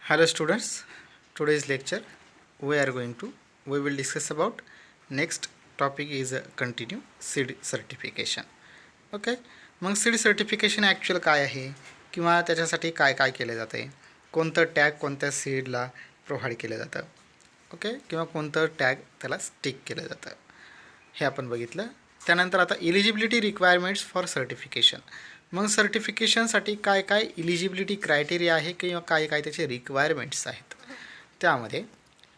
Hello students, today's lecture we will discuss about next topic is continue seed certification. Okay, मग seed certification actual काय आहे किंवा त्याच्यासाठी काय काय केलं जातं आहे, कोणतं टॅग कोणत्या सीडला प्रोव्हाइड केलं जातं, ओके, किंवा कोणतं टॅग त्याला स्टिक केलं जातं हे आपण बघितलं. त्यानंतर आता इलिजिबिलिटी रिक्वायरमेंट्स फॉर सर्टिफिकेशन. मग सर्टिफिकेशनसाठी काय काय इलिजिबिलिटी क्रायटेरिया आहे किंवा काय काय त्याचे रिक्वायरमेंट्स आहेत. त्यामध्ये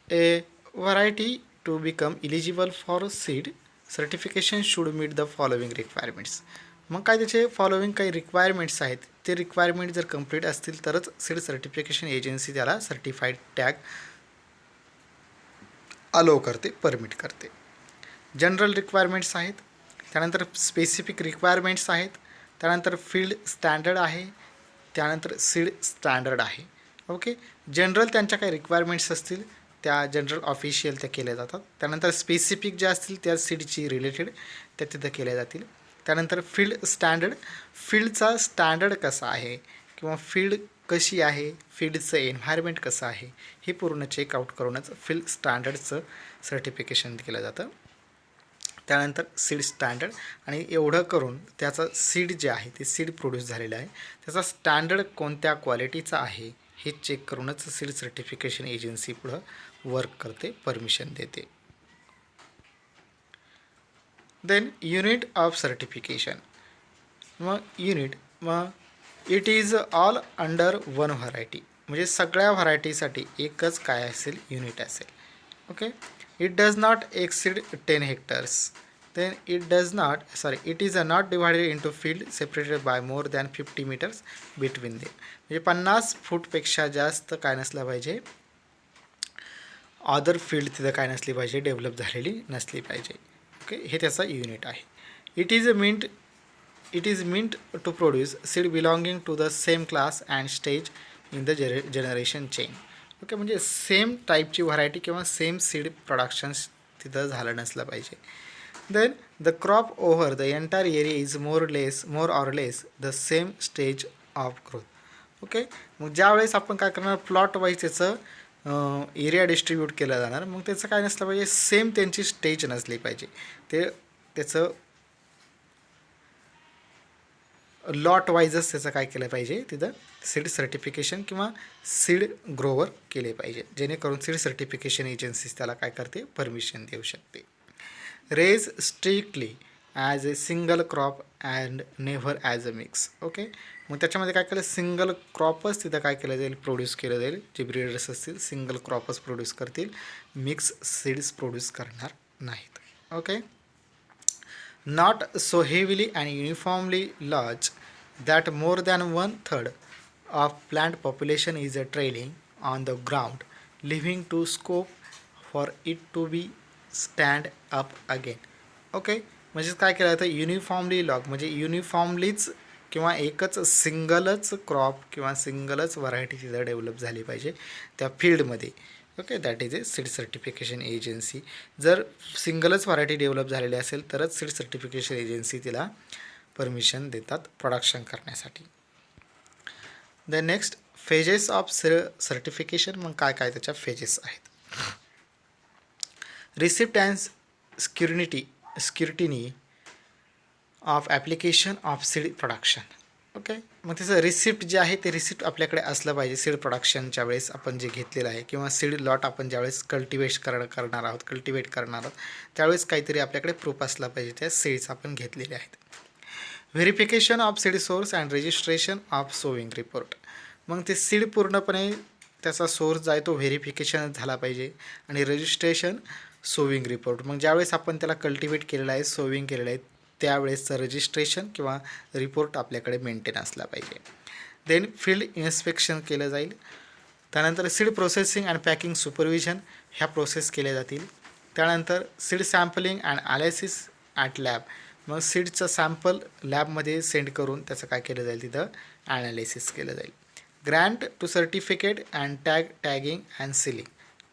a variety to become eligible for seed certification should meet the following requirements. मग काय त्याचे फॉलोविंग काही रिक्वायरमेंट्स आहेत, ते रिक्वायरमेंट जर कंप्लीट असतील तरच सीड सर्टिफिकेशन एजन्सी त्याला सर्टिफाईड टॅग अलो करते, परमिट करते. जनरल रिक्वायरमेंट्स आहेत, त्यानंतर स्पेसिफिक रिक्वायरमेंट्स आहेत, त्यानंतर फील्ड स्टँडर्ड आहे, त्यानंतर सीड स्टँडर्ड आहे. ओके, जनरल त्यांच्या काही रिक्वायरमेंट्स असतील त्या जनरल ऑफिशियल त्या केल्या जातात. त्यानंतर स्पेसिफिक ज्या असतील त्या सीडची रिलेटेड त्या तिथं केल्या जातील. त्यानंतर फील्ड स्टँडर्ड, फील्डचा स्टँडर्ड कसा आहे किंवा फील्ड कशी आहे, फील्डचं एन्व्हायरमेंट कसं आहे हे पूर्ण चेकआउट करूनच फील्ड स्टँडर्डचं सर्टिफिकेशन केलं जातं. त्यानंतर सीड स्टँडर्ड, आणि एवढं करून त्याचं सीड जे आहे ते सीड प्रोड्यूस झालेलं आहे त्याचा स्टँडर्ड कोणत्या क्वालिटीचा आहे हे चेक करूनच सीड सर्टिफिकेशन एजन्सी पुढं वर्क करते, परमिशन देते. Then unit of certification. मग it is all under one variety, म्हणजे सगळ्या व्हरायटीसाठी एकच काय असेल, युनिट असेल. Okay, it does not exceed 10 hectares. Then it is not divided into field separated by more than 50 meters between them. म्हणजे 50 फूटपेक्षा जास्त काय नसलं पाहिजे, अदर फील्ड तिथं काय नसली पाहिजे, डेव्हलप झालेली नसली पाहिजे. ओके, हे त्याचा युनिट आहे. It is meant to produce seed belonging to the same class and stage in the generation chain. Okay, म्हणजे सेम टाईपची व्हरायटी किंवा सेम सीड प्रोडक्शन्स तिथं झालं नसलं पाहिजे. Then the crop over the entire area is more or less the same stage of growth. Okay, मग ज्यावेळेस आपण काय करणार, प्लॉट वाईज त्याचं एरिया डिस्ट्रीब्यूट केलं जाणार, मग त्याचं काय नसलं पाहिजे, सेम त्यांची स्टेज नसली पाहिजे, ते त्याचं लॉट वाईजच त्याचं काय केलं पाहिजे, तिथं सीड सर्टिफिकेशन किंवा सीड ग्रोवर केले पाहिजे, जेणेकरून सीड सर्टिफिकेशन एजन्सीज त्याला काय करते, परमिशन देऊ शकते. Raise strictly as a single crop and never as a mix. Okay, मग त्याच्यामध्ये काय केलं, सिंगल क्रॉपच तिथं काय केलं जाईल, प्रोड्यूस केलं जाईल. जे ब्रीडर्स असतील सिंगल क्रॉपच प्रोड्यूस करतील, मिक्स सीड्स प्रोड्यूस करणार नाहीत. Okay, not so heavily and uniformly large that more than 1/3 of plant population is trailing on the ground, leaving to scope for it to be stand up again. Okay, म्हणजे काय केलं जातं, uniformly log म्हणजे युनिफॉर्मलीच किंवा एकच सिंगलच crop किंवा सिंगलच variety तिथं develop झाली पाहिजे त्या फील्डमध्ये. Okay, that is a seed certification agency. जर सिंगलच व्हरायटी डेव्हलप झालेली असेल तरच सीड सर्टिफिकेशन एजन्सी तिला परमिशन देतात प्रोडक्शन करण्यासाठी. The next phases of certification. मग काय काय त्याच्या फेजेस आहेत. Receipt and scrutiny of application of seed production. Okay, मग त्याचं रिसिप्ट जे आहे ते रिसिप्ट आपल्याकडे असलं पाहिजे सीड प्रोडक्शनच्या वेळेस आपण जे घेतलेलं आहे, किंवा सीड लॉट आपण ज्यावेळेस कल्टिवेट करणार आहोत त्यावेळेस काहीतरी आपल्याकडे प्रूफ असला पाहिजे त्या सीड्स आपण घेतलेले आहेत. Verification of seed source and registration of sowing report. मग ते सीड पूर्णपणे त्याचा सोर्स जो आहे तो व्हेरिफिकेशन झाला पाहिजे, आणि रजिस्ट्रेशन सोविंग रिपोर्ट. मग ज्यावेळेस आपण त्याला कल्टिवेट केलेलं आहे, सोविंग केलेलं आहे, त्यावेळेसचं रजिस्ट्रेशन किंवा रिपोर्ट आपल्याकडे मेंटेन असला पाहिजे. देन फील्ड इन्स्पेक्शन केलं जाईल. त्यानंतर seed processing and packing supervision ह्या प्रोसेस केल्या जातील. त्यानंतर seed sampling and analysis at lab. मग सीडचं सॅम्पल लॅबमध्ये सेंड करून त्याचं काय केलं जाईल, तिथं ॲनालिसिस केलं जाईल. Grant to certificate and tagging and ceiling.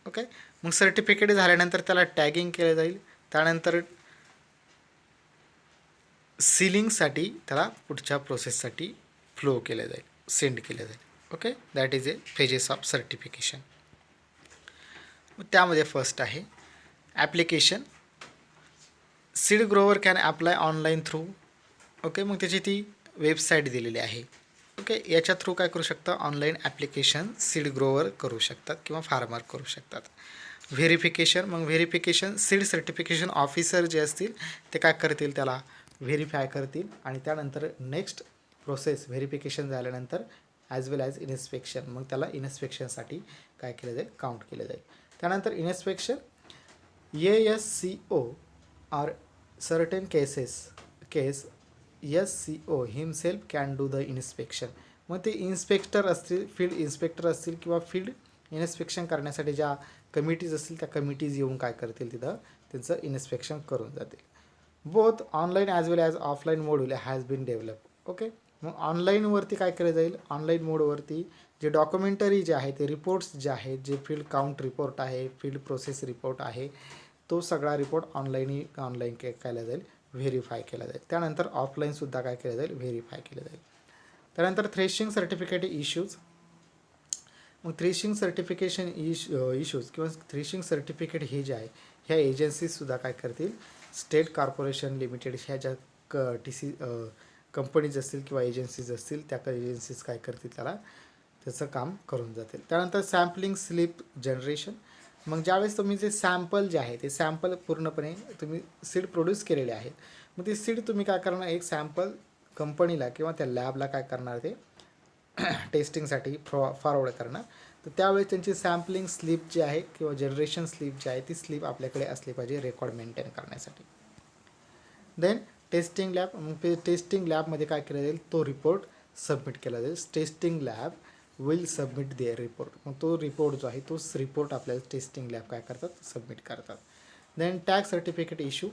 Okay, मग सर्टिफिकेट झाल्यानंतर त्याला टॅगिंग केलं जाईल. त्यानंतर सीलिंगसाठी त्याला पुढच्या प्रोसेससाठी फ्लो केलं जाईल, सेंड केलं जाईल. Okay, that is A phases of certification. त्यामध्ये फर्स्ट आहे application. Seed Grover can apply online through. Okay, मग त्याची ती वेबसाईट दिलेली आहे. ओके, याच्या थ्रू काय करू शकता, ऑनलाईन ॲप्लिकेशन सीड ग्रोवर करू शकतात किंवा फार्मर करू शकतात. व्हेरिफिकेशन, मग व्हेरिफिकेशन सीड सर्टिफिकेशन ऑफिसर जे असतील ते काय करतील, त्याला व्हेरीफाय करतील आणि त्यानंतर नेक्स्ट प्रोसेस व्हेरिफिकेशन झाल्यानंतर ॲज वेल ॲज इन्स्पेक्शन, मग त्याला इन्स्पेक्शनसाठी काय केलं जाईल, काउंट केलं जाईल. त्यानंतर inspection ASCO or certain case SCO himself can do the inspection. मग ते इन्स्पेक्टर असतील, फील्ड इन्स्पेक्टर असतील किंवा फील्ड इन्स्पेक्शन करण्यासाठी ज्या कमिटीज असतील त्या कमिटीज येऊन काय करतील, तिथं त्यांचं इन्स्पेक्शन करून जातील. Both online as well as offline mode has been develop. Okay, मग ऑनलाईनवरती काय केलं जाईल, ऑनलाईन मोडवरती जे डॉक्युमेंटरी जे आहे ते रिपोर्ट्स जे आहेत, जे फील्ड काउंट रिपोर्ट आहे, फील्ड प्रोसेस रिपोर्ट आहे, तो सगळा रिपोर्ट ऑनलाईन केला जाईल, व्हेरीफाय केला जाईल. त्यानंतर ऑफलाईनसुद्धा काय केलं जाईल, व्हेरीफाय केलं जाईल. त्यानंतर थ्रेशिंग सर्टिफिकेट इश्यूज. मग थ्रेशिंग सर्टिफिकेशन इश्यूज किंवा थ्रेशिंग सर्टिफिकेट हे जे आहे ह्या एजन्सीजसुद्धा काय करतील, स्टेट कॉर्पोरेशन लिमिटेड ह्या ज्या कंपनीज असतील किंवा एजन्सीज असतील त्या एजन्सीज काय करतील, त्याला त्याचं काम करून जातील. त्यानंतर सॅम्पलिंग स्लिप जनरेशन. मग ज्यावेळेस तुम्ही जे सॅम्पल जे आहे ते सॅम्पल पूर्णपणे तुम्ही सीड प्रोड्यूस केलेले आहेत, मग ते सीड तुम्ही काय करणार, एक सॅम्पल कंपनीला किंवा त्या लॅबला काय करणार, ते टेस्टिंगसाठी फॉरवर्ड करणार. तर त्यावेळेस त्यांची सॅम्पलिंग स्लिप जी आहे किंवा जनरेशन स्लिप जी आहे ती स्लिप आपल्याकडे असली पाहिजे रेकॉर्ड मेंटेन करण्यासाठी. Then testing lab. मग ते टेस्टिंग लॅबमध्ये काय केलं जाईल, तो रिपोर्ट सबमिट केला जाईल. Testing lab will submit their report. मग तो रिपोर्ट जो आहे तोच रिपोर्ट आपल्याला टेस्टिंग लॅब काय करतात, सबमिट करतात. Then tag certificate issue.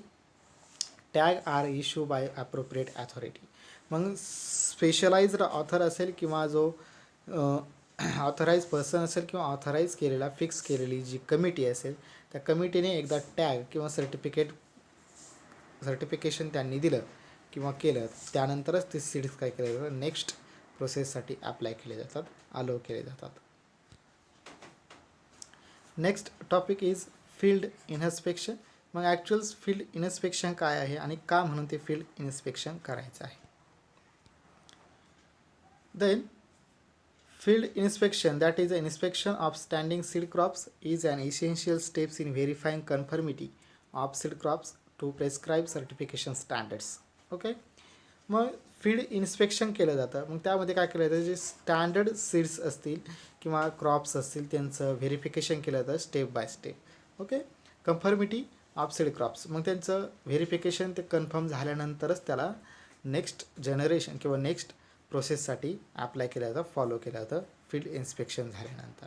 Tag are issue by appropriate authority. मग स्पेशलाइज्ड ऑथर असेल किंवा जो ऑथराईज पर्सन असेल किंवा ऑथराईज केलेला फिक्स केलेली जी कमिटी असेल त्या कमिटीने एकदा टॅग किंवा सर्टिफिकेशन त्यांनी दिलं किंवा केलं, त्यानंतरच ते सीड्स काय केले जातात, नेक्स्ट प्रोसेससाठी अप्लाय केले जातात, अलो केले जातात. Next topic is field inspection. मग ॲक्च्युअल फील्ड इन्स्पेक्शन काय आहे आणि का म्हणून ते फील्ड इन्स्पेक्शन करायचं आहे. Then field inspection, that is the inspection of standing seed crops, is an essential steps in verifying conformity of seed crops to prescribed certification standards. Okay, मग field inspection केलं जातं. मग त्यामध्ये काय केलं जातं, जे स्टँडर्ड सीड्स असतील किंवा क्रॉप्स असतील त्यांचं व्हेरिफिकेशन केलं जातं step by step. Okay, conformity of seed crops, मग त्यांचं व्हेरिफिकेशन ते कन्फर्म झाल्यानंतरच त्याला नेक्स्ट जनरेशन किंवा नेक्स्ट प्रोसेससाठी अप्लाय केलं जातं, फॉलो केलं जातं फील्ड इन्स्पेक्शन झाल्यानंतर.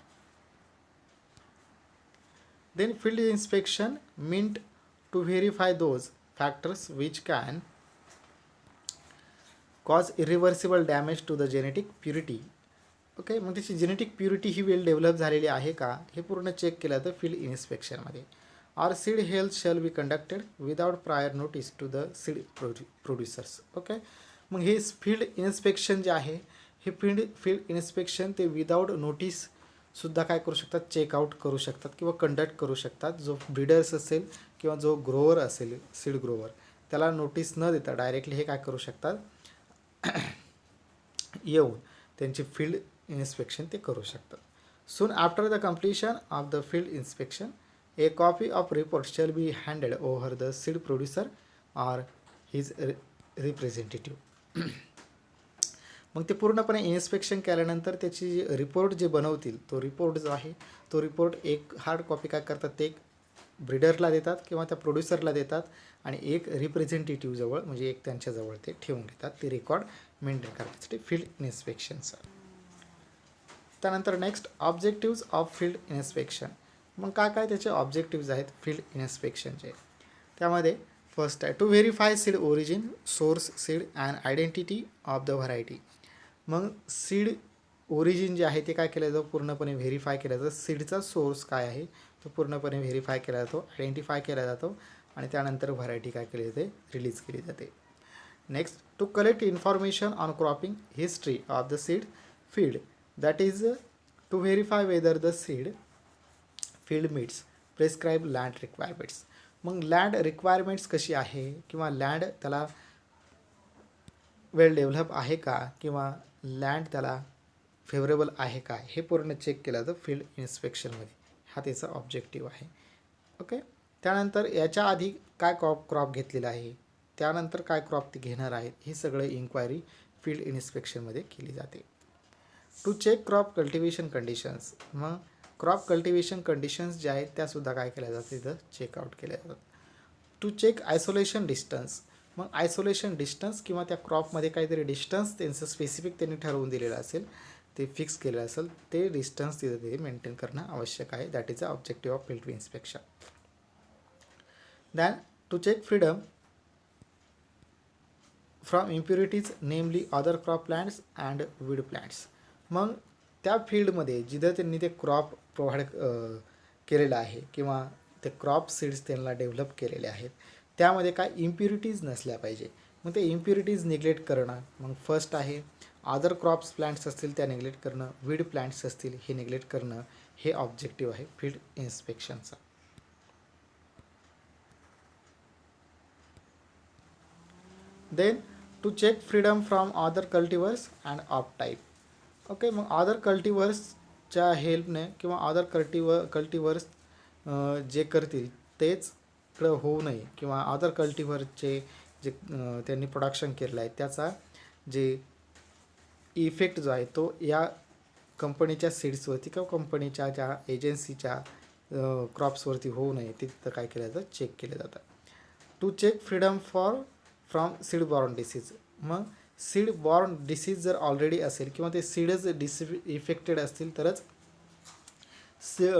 Then field inspection meant to verify those factors which can cause irreversible damage to the genetic purity. Okay, मग त्याची जेनेटिक प्युरिटी ही वेल डेव्हलप झालेली आहे का हे पूर्ण चेक केलं जातं फील्ड इन्स्पेक्शनमध्ये. Or seed health shall be conducted without prior notice to the seed producers. Okay, मग हे फील्ड इन्स्पेक्शन जे आहे हे फील्ड इन्स्पेक्शन ते विदाउट नोटीससुद्धा काय करू शकतात, चेकआउट करू शकतात किंवा कंडक्ट करू शकतात. जो ब्रीडर्स असेल किंवा जो ग्रोवर असेल सीड ग्रोवर त्याला नोटीस न देता डायरेक्टली हे काय करू शकतात, येऊन त्यांची फील्ड इन्स्पेक्शन ते करू शकतात. Soon after the completion of the field inspection A copy of report shall be handed over the seed producer or his representative. मग ते पूर्णपणे इन्स्पेक्शन केल्यानंतर त्याची जी रिपोर्ट जे बनवतील तो रिपोर्ट जो आहे तो रिपोर्ट एक हार्ड कॉपी काय करतात, ते एक ब्रीडरला देतात किंवा त्या प्रोड्युसरला देतात आणि एक रिप्रेझेंटेटिव्हजवळ म्हणजे एक त्यांच्याजवळ ते ठेवून घेतात, ते रेकॉर्ड मेंटेन करण्यासाठी फील्ड इन्स्पेक्शनचं. त्यानंतर next objectives of field inspection. मग काय काय त्याचे ऑब्जेक्टिव्ज आहेत फील्ड इन्स्पेक्शनचे. त्यामध्ये फर्स्ट आहे to verify seed origin, source seed and identity of the variety. मग सीड ओरिजिन जे आहे ते काय केलं जातं, पूर्णपणे व्हेरीफाय केलं जातं. सीडचा सोर्स काय आहे तो पूर्णपणे व्हेरीफाय केला जातो, आयडेंटिफाय केला जातो आणि त्यानंतर व्हरायटी काय केली जाते, रिलीज केली जाते. Next to collect information on cropping history of the seed field that is to verify whether the seed field meets prescribe land requirements. मग लँड रिक्वायरमेंट्स कशी आहे किंवा लँड त्याला वेल डेव्हलप आहे का किंवा लँड त्याला फेवरेबल आहे का हे पूर्ण चेक केलं जातं फील्ड इन्स्पेक्शनमध्ये. हा त्याचा ऑब्जेक्टिव्ह आहे. ओके. त्यानंतर याच्या आधी काय क्रॉप घेतलेला आहे, त्यानंतर काय क्रॉप ते घेणार आहेत, हे सगळं इन्क्वायरी फील्ड इन्स्पेक्शनमध्ये केली जाते. To check crop cultivation conditions. मग क्रॉप कल्टिवेशन कंडिशन्स ज्या आहेत त्यासुद्धा काय केल्या जातात तिथं चेकआउट केल्या जातात. To check isolation distance. मग आयसोलेशन डिस्टन्स किंवा त्या क्रॉपमध्ये काहीतरी डिस्टन्स त्यांचं स्पेसिफिक त्यांनी ठरवून दिलेलं असेल, ते फिक्स केलेलं असेल, ते डिस्टन्स तिथे ते मेंटेन करणं आवश्यक आहे. That is the objective of field inspection. Then to check freedom from impurities namely other crop plants and weed plants. मग त्या फील्डमध्ये जिथं त्यांनी ते क्रॉप प्रोव्हाइड केलेलं आहे किंवा ते क्रॉप सीड्स त्यांना डेव्हलप केलेले आहेत त्यामध्ये काय इम्प्युरिटीज नसल्या पाहिजे. मग ते इम्प्युरिटीज निग्लेक्ट करणं. मग फर्स्ट आहे अदर क्रॉप्स प्लांट्स असतील त्या निग्लेक्ट करणं, वीड प्लांट्स असतील हे निग्लेक्ट करणं, हे ऑब्जेक्टिव्ह आहे फील्ड इन्स्पेक्शनचा. Then to check freedom from other cultivars and off type. Okay. मग अदर कल्टिवर्सच्या हेल्पने किंवा अदर कल्टिवर्स जे करतील तेच होऊ नये किंवा अदर कल्टिवर्सचे जे त्यांनी प्रोडक्शन केलेलं आहे त्याचा जे इफेक्ट जो आहे तो या कंपनीच्या सीड्सवरती किंवा कंपनीच्या ज्या एजन्सीच्या क्रॉप्सवरती होऊ नये ते तिथं काय केलं जातं चेक केलं जातं. To check freedom from seed borne disease. मग सीड बॉर्न डिसीज जर ऑलरेडी असेल किंवा ते सीडच इफेक्टेड असतील तरच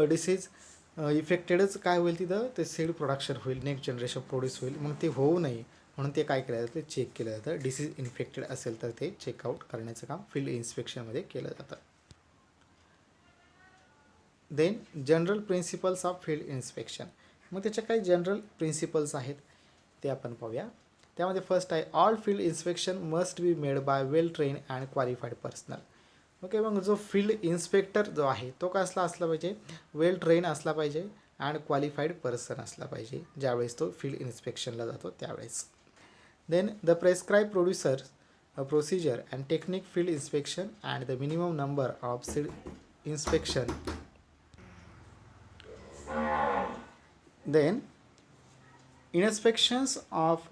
डिसीज इफेक्टेडच काय होईल तिथं ते सीड प्रोडक्शन होईल, नेक्स्ट जनरेशन प्रोड्यूस होईल. मग ते होऊ नये म्हणून ते काय केलं जातं ते चेक केलं जातं. डिसीज इन्फेक्टेड असेल तर ते चेकआउट करण्याचं काम फील्ड इन्स्पेक्शनमध्ये केलं जातं. Then general principles of field inspection. मग त्याच्या काही जनरल प्रिन्सिपल्स आहेत ते आपण पाहूया. त्यामध्ये फर्स्ट आहे all field inspection must be made by well train and qualified personal. Okay. मग जो फील्ड इन्स्पेक्टर जो आहे तो कसला असला पाहिजे, वेल ट्रेन असला पाहिजे अँड क्वालिफाईड पर्सन असला पाहिजे ज्यावेळेस तो फील्ड इन्स्पेक्शनला जातो त्यावेळेस. Then the prescribe procedure and technique field inspection and the minimum number of seed inspection. Then inspections of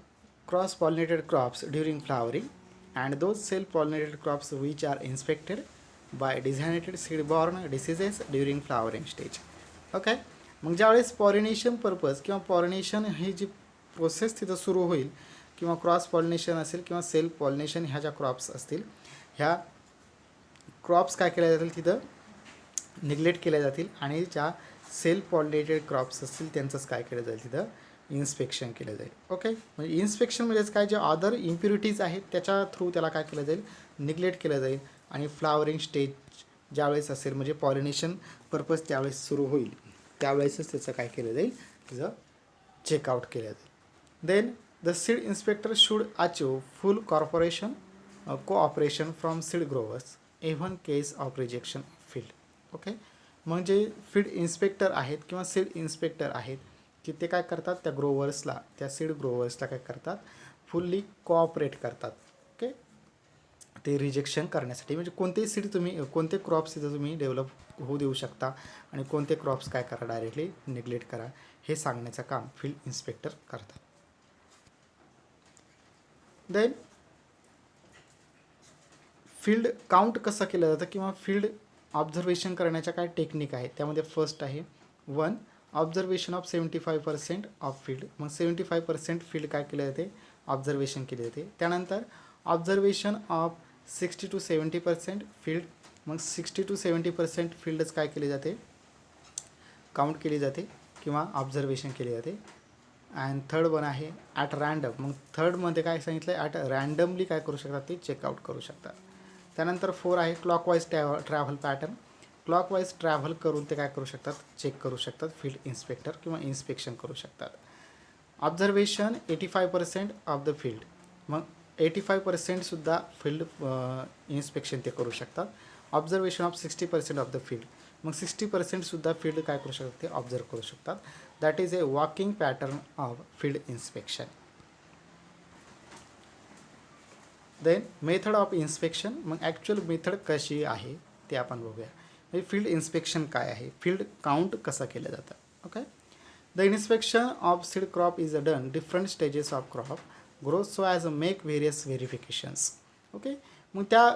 cross-pollinated crops during flowering and those self-pollinated crops which are inspected by designated seed-borne diseases during flowering stage. Okay. मग ज्यावेळेस pollination purpose किंवा pollination ही जी process तिथं सुरू होईल किंवा cross pollination असेल किंवा self pollination ह्या ज्या क्रॉप्स असतील ह्या क्रॉप्स काय केल्या जातील तिथं निग्लेक्ट केल्या जातील आणि ज्या सेल्फ पॉलिनेटेड क्रॉप्स असतील त्यांचंच काय केलं जाईल तिथं इन्स्पेक्शन केलं जाईल. ओके. म्हणजे इन्स्पेक्शन म्हणजेच काय जे अदर इम्प्युरिटीज आहेत त्याच्या थ्रू त्याला काय केलं जाईल निग्लेक्ट केलं जाईल आणि फ्लावरिंग स्टेज ज्यावेळेस असेल म्हणजे पॉलिनेशन पर्पज त्यावेळेस सुरू होईल त्यावेळेसच त्याचं काय केलं जाईल तिचं चेकआउट केलं जाईल. Then the seed inspector should achieve full cooperation from seed growers even case of rejection field. Okay. म्हणजे फील्ड इन्स्पेक्टर आहेत किंवा सीड इन्स्पेक्टर आहेत की ते काय करतात त्या ग्रोवर्सला त्या सीड ग्रोवर्सला काय करतात फुल्ली कोऑपरेट करतात. ओके. ते रिजेक्शन करण्यासाठी म्हणजे कोणतेही सीड तुम्ही कोणते क्रॉप्स तिथं तुम्ही डेव्हलप होऊ देऊ शकता आणि कोणते क्रॉप्स काय करा डायरेक्टली निग्लेक्ट करा हे सांगण्याचं काम फील्ड इन्स्पेक्टर करतात. देन फील्ड काउंट कसं केलं जातं किंवा फील्ड ऑब्झर्वेशन करण्याच्या काय टेक्निक आहे त्यामध्ये फर्स्ट आहे 1 ऑब्झर्वेशन ऑफ 75% ऑफ फील्ड. मग 75% फील्ड काय केले जाते ऑब्झर्वेशन केले जाते. त्यानंतर ऑब्झर्वेशन ऑफ 60 to 70% फील्ड. मग 60 to 70% फील्डच काय केले जाते काउंट केली जाते किंवा ऑब्झर्वेशन केले जाते. अँड थर्ड वन आहे ॲट रँडम. मग थर्डमध्ये काय सांगितलं आहे ॲट रँडमली काय करू शकतात ते चेकआउट करू शकतात. त्यानंतर 4 आहे clockwise travel pattern. Clockwise travel करून ते काय करू शकतात चेक करू शकतात फील्ड इन्स्पेक्टर किंवा इन्स्पेक्शन करू शकतात. Observation 85% of the field. मग 85% सुद्धा फील्ड इन्स्पेक्शन ते करू शकतात. Observation of 60% of the field. मग 60%सुद्धा फील्ड काय करू शकतात ते ऑब्झर्व करू शकतात. That is a walking pattern of field inspection. Then method of inspection. मग ॲक्च्युअल मेथड कशी आहे ते आपण बघूया. म्हणजे फील्ड इन्स्पेक्शन काय आहे, फील्ड काउंट कसं केलं जातं. Okay. The inspection of seed crop is done different stages of crop growth so as make various verifications. Okay. मग त्या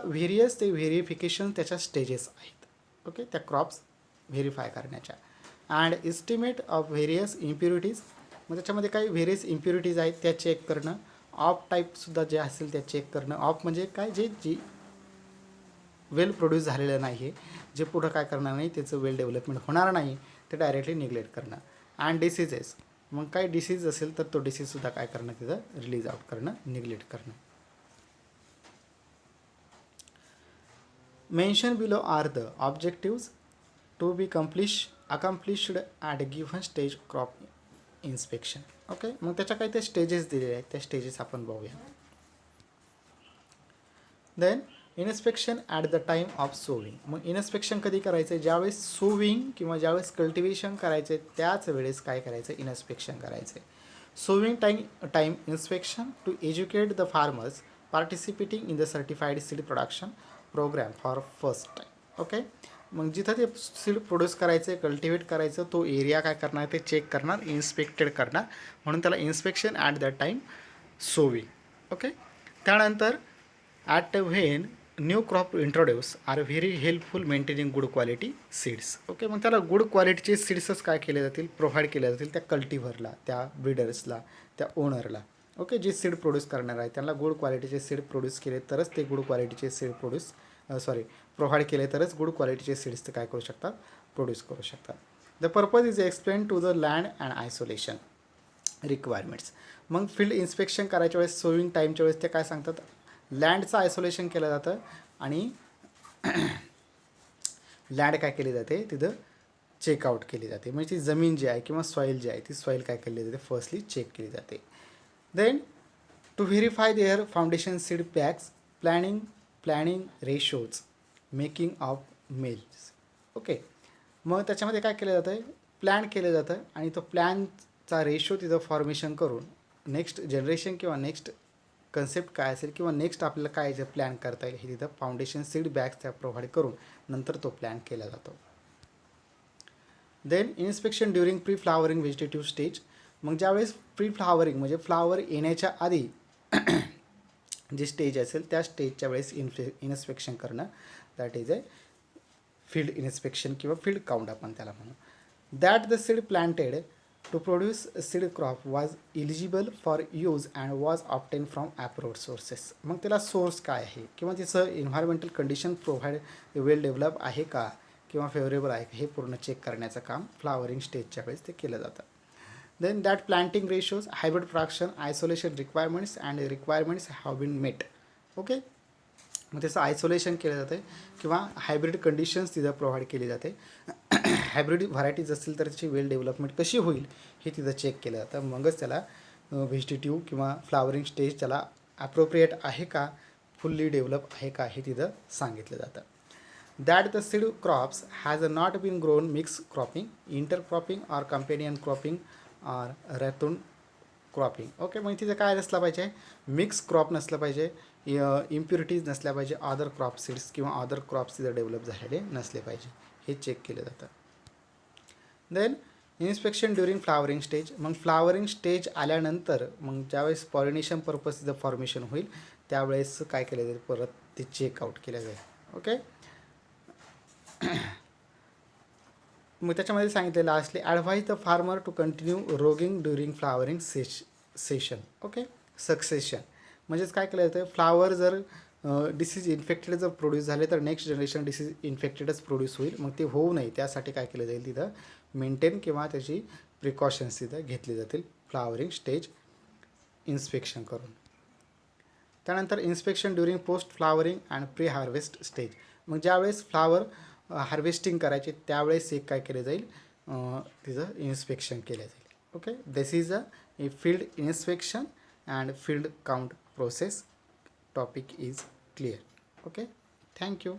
ते व्हेरिफिकेशन त्याच्या स्टेजेस आहेत. ओके, त्या क्रॉप्स व्हेरीफाय करण्याच्या. And estimate of various impurities. मग त्याच्यामध्ये काही व्हेरियस इम्प्युरिटीज आहेत त्या चेक करणं. ऑफ टाईपसुद्धा जे असेल त्या चेक करणं. ऑफ म्हणजे काय, जी वेल प्रोड्यूस झालेलं नाही आहे, जे पुढं काय करणार नाही, त्याचं वेल डेव्हलपमेंट होणार नाही, ते डायरेक्टली निग्लेक्ट करणं. And diseases. मग काय डिसीज असेल तर तो डिसीजसुद्धा काय करणं, तिथं रिलीज आउट करणं, निग्लेक्ट करणं. Mention below are the objectives to be accomplished at given stage crop inspection. Okay. मग त्याच्या काही ते स्टेजेस दिलेले आहेत, त्या स्टेजेस आपण बघूया. Then inspection at the time of sowing. मग इन्स्पेक्शन कधी करायचं आहे, ज्यावेळेस सोविंग किंवा ज्यावेळेस कल्टिवेशन करायचं आहे त्याच वेळेस काय करायचं आहे, इन्स्पेक्शन करायचं आहे. Sowing time inspection to educate the farmers participating in the certified seed production programme for first time. Okay. मग जिथं ते सीड प्रोड्यूस करायचं आहे, कल्टिवेट करायचं, तो एरिया काय करणार, ते चेक करणार, इन्स्पेक्टेड करणार, म्हणून त्याला inspection at the time sowing. Okay. त्यानंतर at when new crop introduce are very helpful maintaining good quality seeds. Okay. मग त्याला गुड क्वालिटीचे सीड्सच काय केले जातील, प्रोव्हाइड केले जातील त्या कल्टिव्हरला, त्या ब्रीडर्सला, त्या ओनरला. ओके. जे सीड प्रोड्यूस करणार आहे त्यांना गुड क्वालिटीचे सीड प्रोड्यूस केले तरच ते गुड क्वालिटीचे सीड प्रोव्हाइड केले तरच गुड क्वालिटीचे सीड्स ते काय करू शकतात, प्रोड्यूस करू शकतात. The purpose is explain to the land and isolation requirements. मग फील्ड इन्स्पेक्शन करायच्या वेळेस, सोविंग टाईमच्या वेळेस ते काय सांगतात, लँडचं आयसोलेशन केलं जातं आणि लँड काय केली जाते, तिथं चेकआउट केली जाते. म्हणजे ती जमीन जी आहे किंवा सॉईल जी आहे ती सॉईल काय केली जाते, फर्स्टली चेक केली जाते. Then to verify their foundation seed packs planning ratios making of males. Okay. मग त्याच्यामध्ये काय केलं जातं, प्लॅन केलं जातं आणि तो प्लॅनचा रेशो तिथं फॉर्मेशन करून नेक्स्ट जनरेशन किंवा नेक्स्ट कन्सेप्ट काय असेल किंवा नेक्स्ट आपल्याला काय जे प्लॅन करता येईल हे तिथं फाउंडेशन सीड बॅग्स त्या प्रोव्हाइड करून नंतर तो प्लॅन केला जातो. Then inspection during pre flowering vegetative stage. मग ज्यावेळेस प्री फ्लावरिंग म्हणजे फ्लावर येण्याच्या आधी जी स्टेज असेल त्या स्टेजच्या वेळेस इन्स्पेक्शन करणं, that is a field inspection किंवा फील्ड काउंट आपण त्याला म्हणू. That the seed planted to produce seed crop was eligible for use and was obtain from approved sources. मग त्याला सोर्स काय आहे किंवा तिचं environmental condition provide well develop आहे का किंवा फेवरेबल आहे का हे पूर्ण चेक करण्याचं काम फ्लावरिंग स्टेजच्या वेळेस ते केलं जातं. Then that planting ratios hybrid production isolation requirements and requirements have been met. Okay. मग त्याचं आयसोलेशन केलं जातं किंवा हायब्रिड कंडिशन्स तिथं प्रोव्हाइड केली जाते. हायब्रिड व्हरायटीज असतील तर त्याची वेल डेव्हलपमेंट कशी होईल हे तिथं चेक केलं जातं. मगच त्याला व्हेजिटेटिव्ह किंवा फ्लावरिंग स्टेज त्याला ॲप्रोप्रिएट आहे का, फुल्ली डेव्हलप आहे का हे तिथं सांगितलं जातं. That the seed crops has not been grown mix cropping, intercropping or companion cropping or ratoon cropping. Okay. मग तिथं काय नसलं पाहिजे, मिक्स क्रॉप नसलं पाहिजे, इम्प्युरिटीज नसल्या पाहिजे, अदर क्रॉप सीड्स किंवा अदर क्रॉप्स तिथं डेव्हलप झालेले नसले पाहिजे, हे चेक केलं जातं. Then inspection during flowering stage. मग फ्लावरिंग स्टेज आल्यानंतर मग ज्यावेळेस पॉलिनेशन पर्पज तिथं फॉर्मेशन होईल त्यावेळेस काय केलं जाईल, परत ते चेकआउट केलं जाईल. ओके. मग त्याच्यामध्ये सांगितलं lastly advise the farmer to continue roguing during flowering session. Okay. Succession म्हणजेच काय केलं जातं, फ्लावर जर डिसीज इन्फेक्टेड जर प्रोड्यूस झाले तर नेक्स्ट जनरेशन डिसीज इन्फेक्टेडच प्रोड्यूस होईल. मग ते होऊ नये त्यासाठी काय केलं जाईल, तिथं मेंटेन किंवा त्याची प्रिकॉशन्स तिथं घेतली जातील फ्लावरिंग स्टेज इन्स्पेक्शन करून. त्यानंतर inspection during post flowering and pre harvest stage. मग ज्यावेळेस फ्लावर हार्वेस्टिंग करायचे त्यावेळेस एक काय केलं जाईल, तिथं इन्स्पेक्शन केलं जाईल. Okay. This is a field inspection and field count process. Topic is clear. Okay, thank you.